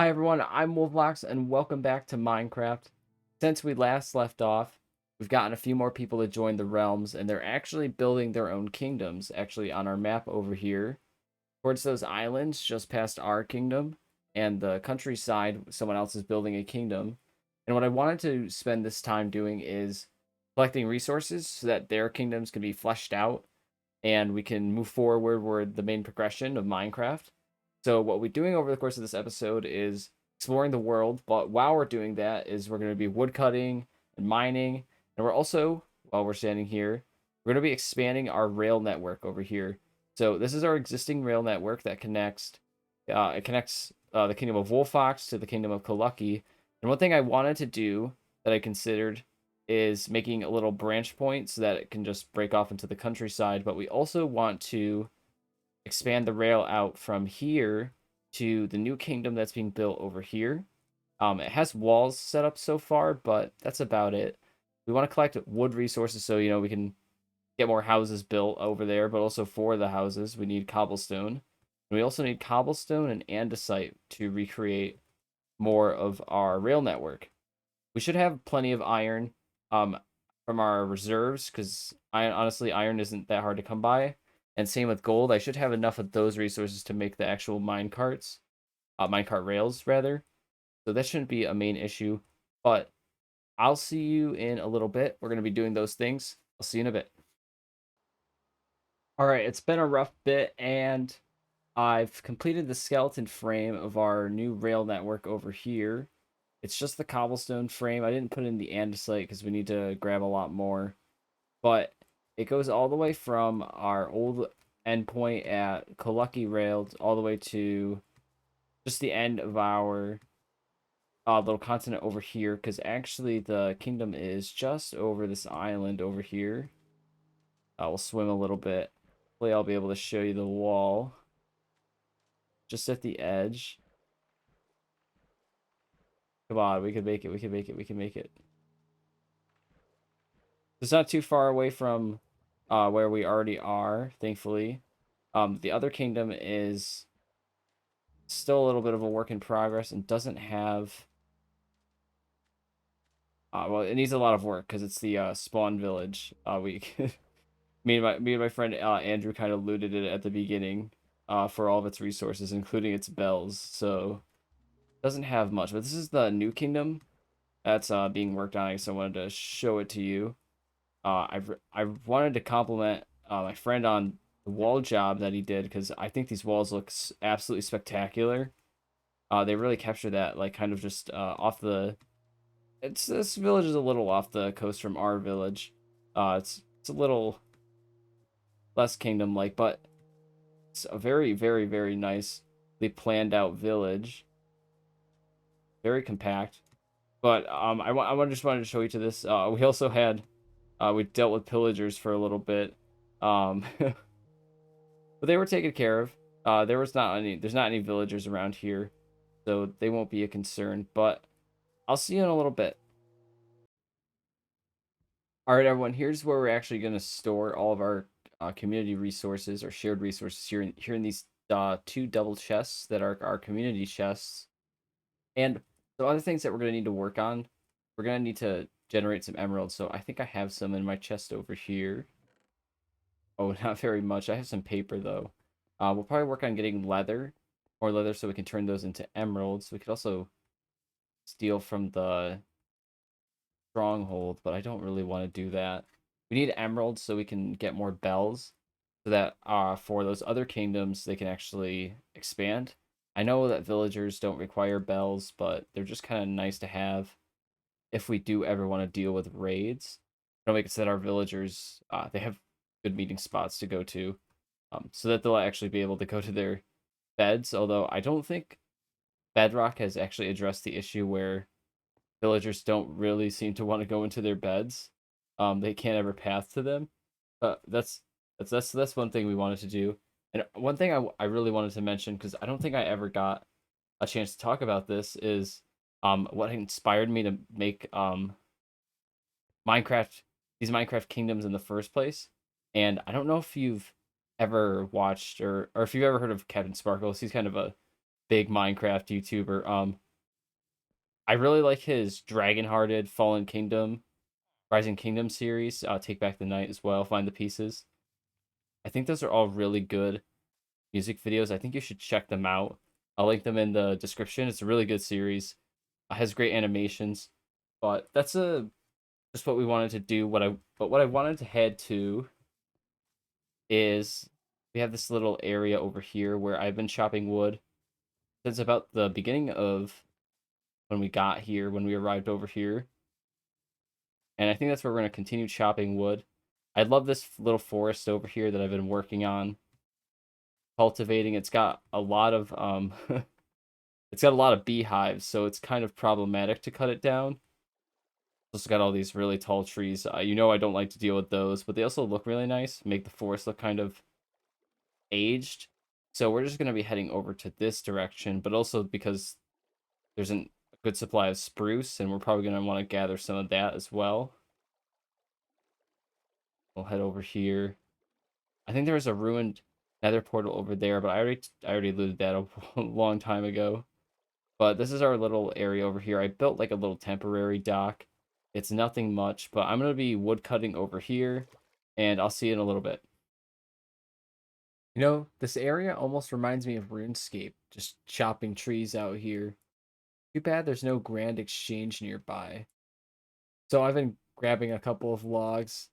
Hi everyone, I'm Wolflox and welcome back to Minecraft. Since we last left off, we've gotten a few more people to join the realms and they're actually building their own kingdoms actually on our map over here towards those islands just past our kingdom and the countryside someone else is building a kingdom. And what I wanted to spend this time doing is collecting resources so that their kingdoms can be fleshed out and we can move forward with the main progression of Minecraft. So what we're doing over the course of this episode is exploring the world, but while we're doing that is we're going to be woodcutting and mining, and we're also, while we're standing here, we're going to be expanding our rail network over here. So this is our existing rail network that connects the kingdom of Wolfox to the kingdom of Kolucky. And one thing I wanted to do that I considered is making a little branch point so that it can just break off into the countryside. But we also want to expand the rail out from here to the new kingdom that's being built over here. It has walls set up so far, but that's about it. We want to collect wood resources so we can get more houses built over there, but also for the houses we need cobblestone. And we also need cobblestone and andesite to recreate more of our rail network. We should have plenty of iron um from our reserves because iron isn't that hard to come by. And same with gold. I should have enough of those resources to make the actual minecart rails rather. So that shouldn't be a main issue. But I'll see you in a little bit. We're gonna be doing those things. I'll see you in a bit. All right, it's been a rough bit, and I've completed the skeleton frame of our new rail network over here. It's just the cobblestone frame. I didn't put in the andesite because we need to grab a lot more. But it goes all the way from our old endpoint at Kolucky Rails all the way to just the end of our little continent over here. Because actually, the kingdom is just over this island over here. We'll swim a little bit. Hopefully, I'll be able to show you the wall just at the edge. Come on, we can make it. We can make it. We can make it. It's not too far away from where we already are, thankfully. The other kingdom is still a little bit of a work in progress and doesn't have. Well, it needs a lot of work because it's the spawn village. We, me and my friend Andrew kind of looted it at the beginning, for all of its resources, including its bells. So it doesn't have much. But this is the new kingdom that's being worked on. So I wanted to show it to you. I wanted to compliment my friend on the wall job that he did because I think these walls look absolutely spectacular. They really capture that like kind of just off the. It's this village is a little off the coast from our village. It's a little less kingdom like, but it's a very very very nicely planned out village. Very compact. But just wanted to show you to this. We also had we dealt with pillagers for a little bit. But they were taken care of. There's not any villagers around here, so they won't be a concern. But I'll see you in a little bit. All right, everyone. Here's where we're actually going to store all of our community resources or shared resources here in these two double chests that are our community chests. And the other things that we're going to need to work on, we're going to need to generate some emeralds. So I think I have some in my chest over here. Oh, not very much. I have some paper though. We'll probably work on getting more leather, so we can turn those into emeralds. We could also steal from the stronghold, but I don't really want to do that. We need emeralds so we can get more bells, so that for those other kingdoms they can actually expand. I know that villagers don't require bells, but they're just kind of nice to have if we do ever want to deal with raids. It'll make it so that our villagers they have good meeting spots to go to, so that they'll actually be able to go to their beds. Although I don't think Bedrock has actually addressed the issue where villagers don't really seem to want to go into their beds. They can't ever path to them. That's one thing we wanted to do. And one thing I really wanted to mention because I don't think I ever got a chance to talk about this is what inspired me to make Minecraft these Minecraft kingdoms in the first place. And I don't know if you've ever watched or if you've ever heard of Captain Sparkles. He's kind of a big Minecraft YouTuber. I really like his Dragon Hearted Fallen Kingdom, Rising Kingdom series. Take Back the Night as well. Find the Pieces. I think those are all really good music videos. I think you should check them out. I'll link them in the description. It's a really good series. It has great animations. But that's just what we wanted to do. What I wanted to head to is we have this little area over here where I've been chopping wood since about the beginning of when we got here, when we arrived over here. And I think that's where we're going to continue chopping wood. I love this little forest over here that I've been working on cultivating. It's got a lot of it's got a lot of beehives, so it's kind of problematic to cut it down. It's got all these really tall trees. You know I don't like to deal with those, but they also look really nice, make the forest look kind of aged. So we're just going to be heading over to this direction, but also because there's a good supply of spruce, and we're probably going to want to gather some of that as well. We'll head over here. I think there was a ruined nether portal over there, but I already looted that a long time ago. But this is our little area over here. I built like a little temporary dock. It's nothing much, but I'm going to be wood cutting over here, and I'll see you in a little bit. You know, this area almost reminds me of RuneScape, just chopping trees out here. Too bad there's no grand exchange nearby. So I've been grabbing a couple of logs.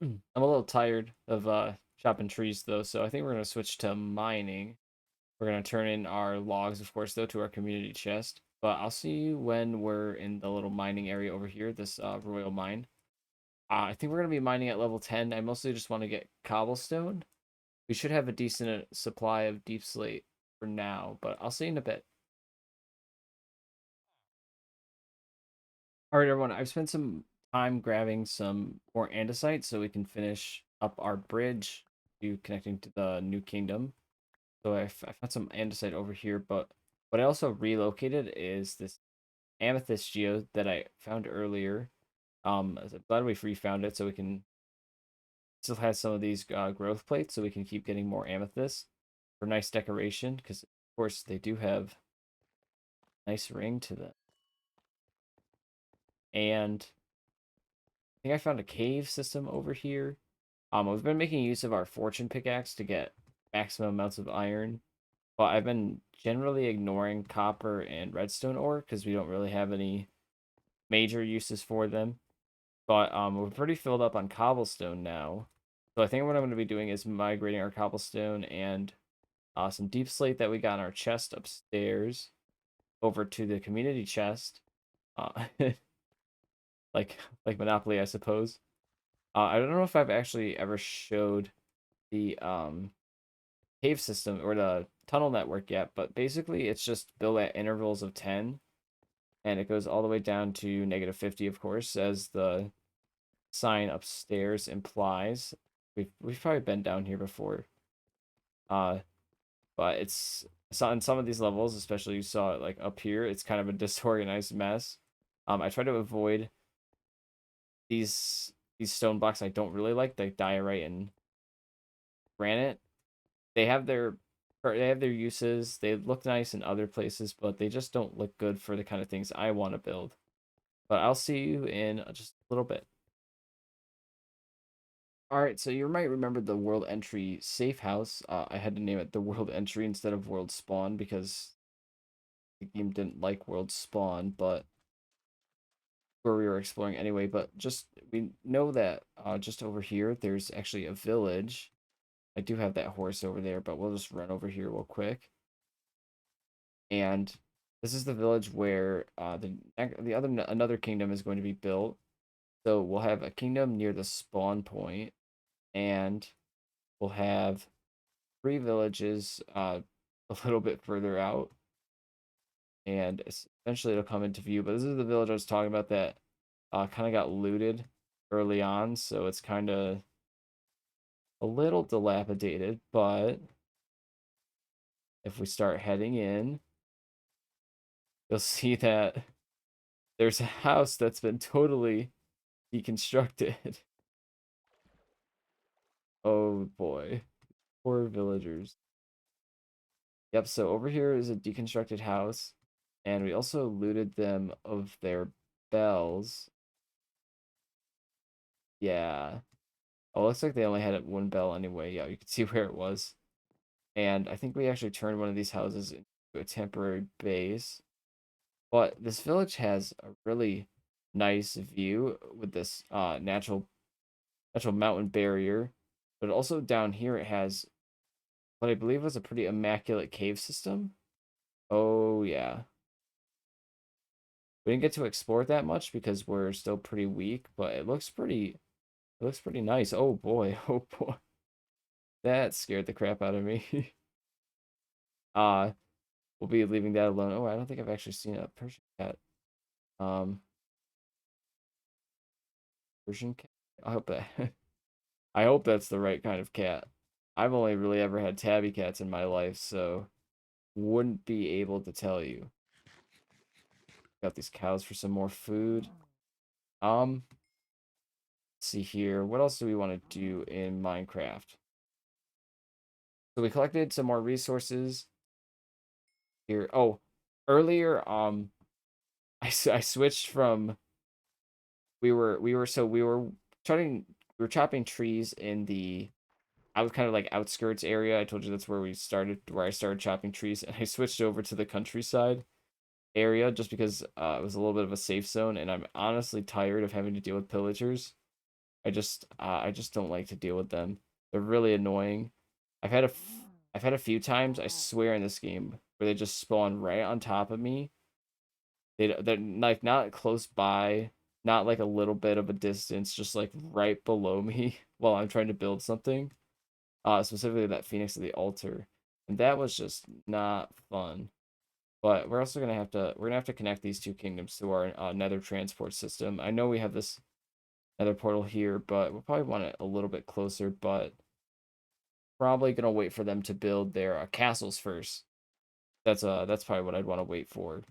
I'm a little tired of chopping trees though, so I think we're gonna switch to mining. We're gonna turn in our logs, of course, though, to our community chest. But I'll see you when we're in the little mining area over here, this royal mine. I think we're gonna be mining at level 10. I mostly just want to get cobblestone. We should have a decent supply of deep slate for now, but I'll see you in a bit. All right, everyone. I've spent some time grabbing some more andesite so we can finish up our bridge to connecting to the new kingdom. So I found some andesite over here, but what I also relocated is this amethyst geode that I found earlier. I'm glad we refound it so we can still have some of these growth plates so we can keep getting more amethyst for nice decoration because of course they do have nice ring to them. And I think I found a cave system over here. We've been making use of our fortune pickaxe to get maximum amounts of iron, but I've been generally ignoring copper and redstone ore because we don't really have any major uses for them. But we're pretty filled up on cobblestone now. So I think what I'm going to be doing is migrating our cobblestone and some deep slate that we got in our chest upstairs over to the community chest. Uh, like Monopoly, I suppose. I don't know if I've actually ever showed the cave system or the tunnel network yet, but basically it's just built at intervals of 10 and it goes all the way down to -50, of course, as the sign upstairs implies. We've probably been down here before. Uh but it's so on some of these levels, especially you saw it like up here, it's kind of a disorganized mess. I try to avoid these stone blocks I don't really like diorite and granite. They have their uses. They look nice in other places, but they just don't look good for the kind of things I want to build. But I'll see you in just a little bit. All right, so you might remember the world entry safe house. I had to name it the world entry instead of world spawn because the game didn't like world spawn, but where we were exploring anyway. But just we know that just over here there's actually a village. I do have that horse over there, but we'll just run over here real quick. And this is the village where the other another kingdom is going to be built. So we'll have a kingdom near the spawn point, and we'll have three villages a little bit further out, and eventually it'll come into view. But this is the village I was talking about that kind of got looted early on, so it's kind of a little dilapidated. But if we start heading in, you'll see that there's a house that's been totally deconstructed. Oh boy. Poor villagers. Yep, so over here is a deconstructed house, and we also looted them of their bells. Yeah. Oh, looks like they only had one bell anyway. Yeah, you can see where it was. And I think we actually turned one of these houses into a temporary base. But this village has a really nice view with this natural mountain barrier. But also down here it has what I believe was a pretty immaculate cave system. Oh yeah. We didn't get to explore it that much because we're still pretty weak, but it looks pretty nice. Oh boy, oh boy. That scared the crap out of me. uh we'll be leaving that alone. Oh, I don't think I've actually seen a Persian cat. Um Persian cat. I hope that I hope that's the right kind of cat. I've only really ever had tabby cats in my life, so wouldn't be able to tell you. Got these cows for some more food. Let's see here. What else do we want to do in Minecraft? So we collected some more resources here. Oh, earlier, I switched from we were chopping trees in the I was kind of like outskirts area. I told you that's where I started chopping trees, and I switched over to the countryside area just because it was a little bit of a safe zone, and I'm honestly tired of having to deal with pillagers. I just don't like to deal with them. They're really annoying. I've had a f- I've had a few times, I swear, in this game where they just spawn right on top of me. They're like not close by, not like a little bit of a distance, just like right below me while I'm trying to build something. Specifically that Phoenix of the Altar, and that was just not fun. But we're gonna have to connect these two kingdoms to our Nether transport system. I know we have this Nether portal here, but we'll probably want it a little bit closer. But probably gonna wait for them to build their castles first. That's probably what I'd want to wait for,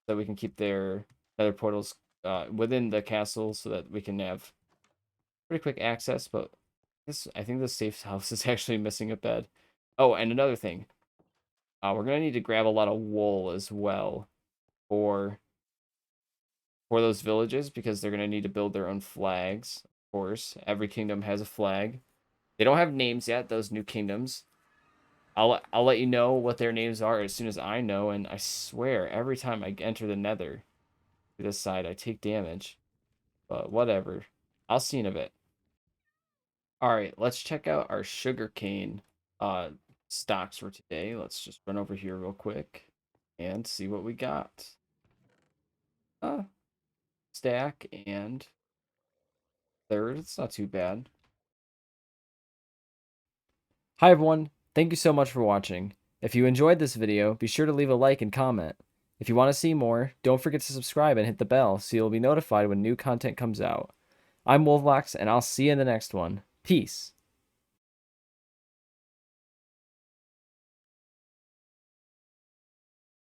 so we can keep their Nether portals within the castle, so that we can have pretty quick access. But I think the safe house is actually missing a bed. Oh, and another thing, we're gonna need to grab a lot of wool as well for those villages because they're gonna need to build their own flags. Of course, every kingdom has a flag. They don't have names yet, those new kingdoms. I'll let you know what their names are as soon as I know, and I swear every time I enter the Nether to this side, I take damage. But whatever. I'll see you in a bit. All right, let's check out our sugarcane uh stocks for today. Let's just run over here real quick and see what we got. Uh, stack and third. It's not too bad. Hi everyone, thank you so much for watching. If you enjoyed this video, be sure to leave a like and comment. If you want to see more, don't forget to subscribe and hit the bell so you'll be notified when new content comes out. I'm Wolflox, and I'll see you in the next one. Peace.